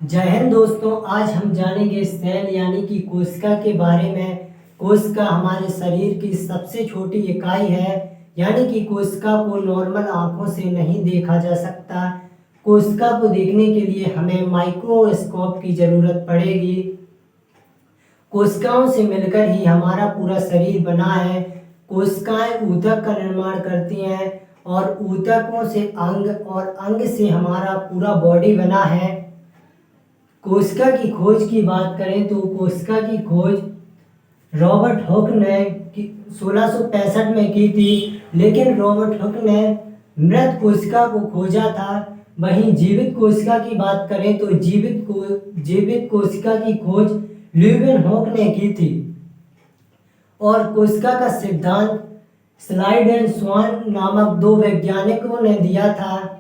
जय हिंद दोस्तों। आज हम जानेंगे सेल यानी कि कोशिका के बारे में। कोशिका हमारे शरीर की सबसे छोटी इकाई है, यानी कि कोशिका को नॉर्मल आंखों से नहीं देखा जा सकता। कोशिका को देखने के लिए हमें माइक्रोस्कोप की जरूरत पड़ेगी। कोशिकाओं से मिलकर ही हमारा पूरा शरीर बना है। कोशिकाएं ऊतक का निर्माण करती हैं और ऊतकों से अंग और अंग से हमारा पूरा बॉडी बना है। कोशिका की खोज की बात करें तो कोशिका की खोज रॉबर्ट हुक ने 1665 में की थी, लेकिन रॉबर्ट हुक ने मृत कोशिका को खोजा था। वहीं जीवित कोशिका की बात करें तो जीवित कोशिका की खोज ल्यूवेन हुक ने की थी। और कोशिका का सिद्धांत स्लाइड एंड स्वान नामक दो वैज्ञानिकों ने दिया था।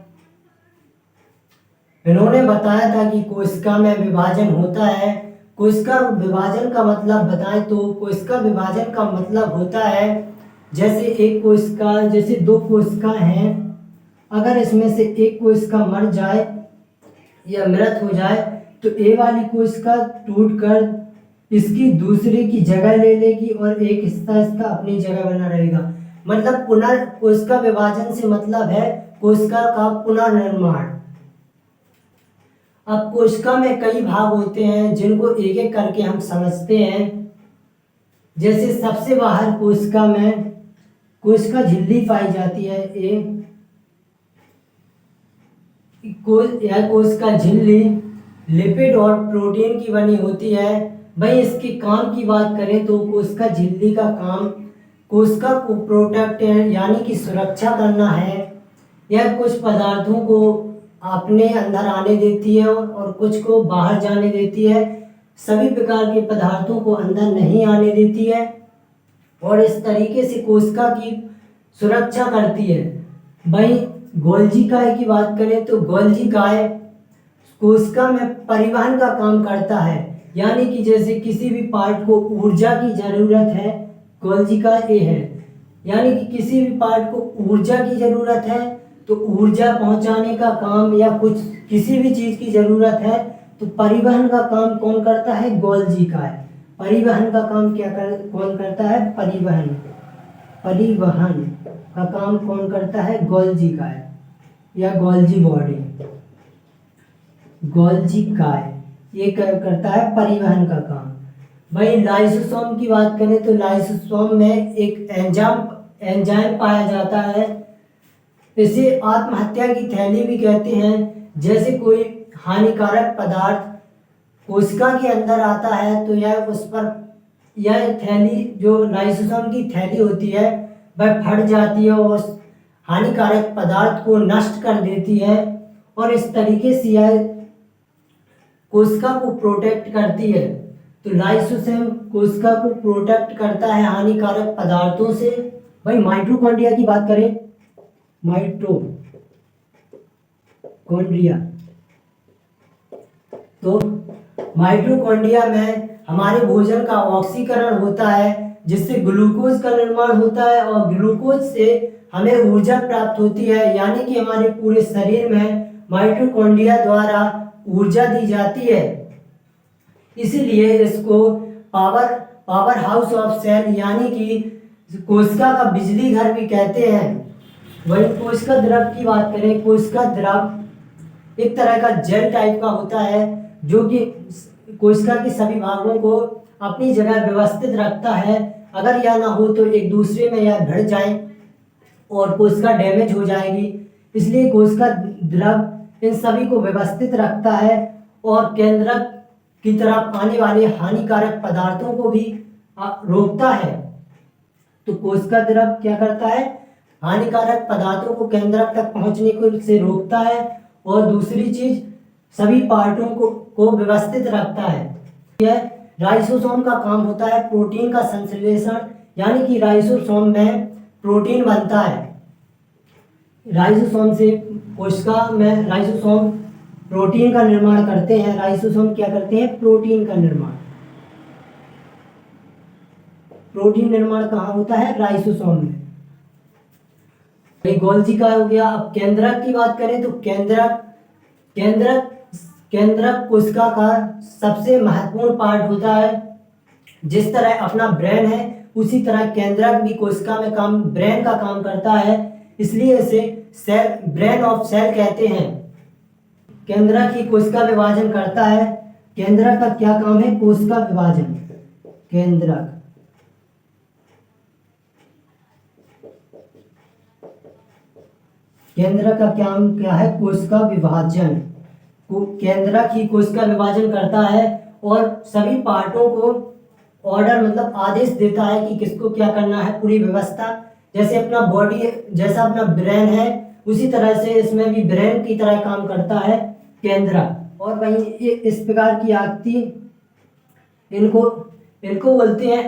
इन्होंने बताया था कि कोशिका में विभाजन होता है। कोशिका विभाजन का मतलब बताएं तो कोशिका विभाजन का मतलब होता है जैसे दो कोशिका हैं, अगर इसमें से एक कोशिका मर जाए या मृत हो जाए तो ए वाली कोशिका टूटकर इसकी दूसरे की जगह ले लेगी और एक हिस्सा इसका अपनी जगह बना रहेगा। मतलब कोशिका विभाजन से मतलब है कोशिका का पुनर्निर्माण। अब कोशिका में कई भाग होते हैं जिनको एक एक करके हम समझते हैं। जैसे सबसे बाहर कोशिका झिल्ली पाई जाती है। यह कोशिका झिल्ली लिपिड और प्रोटीन की बनी होती है। वहीं इसके काम की बात करें तो कोशिका झिल्ली का काम कोशिका को प्रोटेक्ट यानी कि सुरक्षा करना है। यह कुछ पदार्थों को अपने अंदर आने देती है और कुछ को बाहर जाने देती है। सभी प्रकार के पदार्थों को अंदर नहीं आने देती है और इस तरीके से कोशिका की सुरक्षा करती है। वहीं गोल्जी काय की बात करें तो गोल्जी काय कोशिका में परिवहन का काम करता है, यानी कि जैसे किसी भी पार्ट को ऊर्जा की जरूरत है, गोल्जी काय ये है, यानी कि किसी भी पार्ट को ऊर्जा की जरूरत है तो ऊर्जा पहुंचाने का काम, या कुछ किसी भी चीज की जरूरत है तो परिवहन का काम कौन करता है? गोल्जी काय। परिवहन का काम कौन करता है? परिवहन का काम कौन करता है? गोल्जी काय या गोल्जी बॉडी। गोल्जी काय ये करता है परिवहन का काम। वही लाइसोसोम की बात करें तो लाइसोसोम में एक एंजाइम पाया जाता है। इसे आत्महत्या की थैली भी कहते हैं। जैसे कोई हानिकारक पदार्थ कोशिका के अंदर आता है तो यह थैली जो लाइसोसोम की थैली होती है वह फट जाती है और उस हानिकारक पदार्थ को नष्ट कर देती है और इस तरीके से यह कोशिका को प्रोटेक्ट करती है। तो लाइसोसोम कोशिका को प्रोटेक्ट करता है हानिकारक पदार्थों से। भाई माइटोकॉन्ड्रिया की बात करें, माइटोकॉन्ड्रिया तो माइटोकॉन्ड्रिया में हमारे भोजन का ऑक्सीकरण होता है जिससे ग्लूकोज का निर्माण होता है और ग्लूकोज से हमें ऊर्जा प्राप्त होती है, यानी कि हमारे पूरे शरीर में माइटोकॉन्ड्रिया द्वारा ऊर्जा दी जाती है। इसीलिए इसको पावर हाउस ऑफ सेल यानी कि कोशिका का बिजली घर भी कहते हैं। वहीं कोशिका द्रव की बात करें, कोशिका द्रव एक तरह का जेल टाइप का होता है जो कि कोशिका के सभी भागों को अपनी जगह व्यवस्थित रखता है। अगर यह ना हो तो एक दूसरे में यह भिड़ जाए और कोशिका डैमेज हो जाएगी। इसलिए कोशिका द्रव इन सभी को व्यवस्थित रखता है और केंद्रक की तरफ आने वाले हानिकारक पदार्थों को भी रोकता है। तो कोशिका द्रव क्या करता है? हानिकारक पदार्थों को केंद्रक तक पहुंचने को से रोकता है और दूसरी चीज सभी पार्टों को व्यवस्थित रखता है। यह राइसोसोम का काम होता है प्रोटीन का संश्लेषण, यानी कि राइसोसोम में प्रोटीन बनता है। राइसोसोम से कोशिका में राइसोसोम प्रोटीन का निर्माण करते हैं। राइसोसोम क्या करते हैं? प्रोटीन का निर्माण। प्रोटीन निर्माण कहाँ होता है? राइसोसोम में। गोल्जी का हो गया। अब केंद्रक की बात करें तो केंद्रक केंद्रक कोशिका का सबसे महत्वपूर्ण पार्ट होता है। जिस तरह अपना ब्रेन है उसी तरह केंद्रक भी कोशिका में काम ब्रेन का काम करता है, इसलिए इसे सेल ब्रेन ऑफ सेल कहते हैं। केंद्रक ही कोशिका विभाजन करता है। केंद्रक का क्या काम है? कोशिका विभाजन। केंद्रक केंद्रक का काम क्या है? कोशिका विभाजन। केंद्रक ही कोशिका विभाजन करता है और सभी पार्टों को ऑर्डर मतलब आदेश देता है कि किसको क्या करना है, पूरी व्यवस्था। जैसे अपना बॉडी, जैसा अपना ब्रेन है उसी तरह से इसमें भी ब्रेन की तरह काम करता है केंद्रक। और वहीं इस प्रकार की आकृति इनको बोलते हैं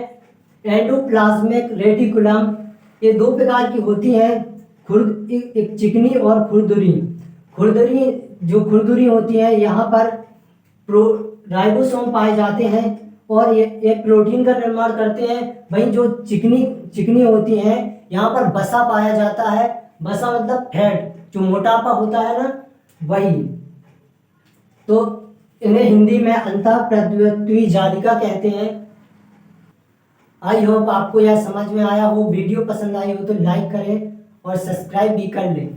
एंडोप्लाज्मिक रेटिकुलम। ये दो प्रकार की होती हैं, एक चिकनी और खुरदुरी। खुरदुरी होती है, यहाँ पर राइबोसोम पाए जाते हैं और ये प्रोटीन का निर्माण करते हैं। वहीं जो चिकनी होती हैं, यहाँ पर वसा पाया जाता है। वसा मतलब फैट, जो मोटापा होता है ना, वही। तो इन्हें हिंदी में अंतःप्रद्योत्वी जालिका कहते हैं। आई होप आपको यह समझ में आया हो। वीडियो पसंद आई हो तो लाइक करें और सब्सक्राइब भी कर लें।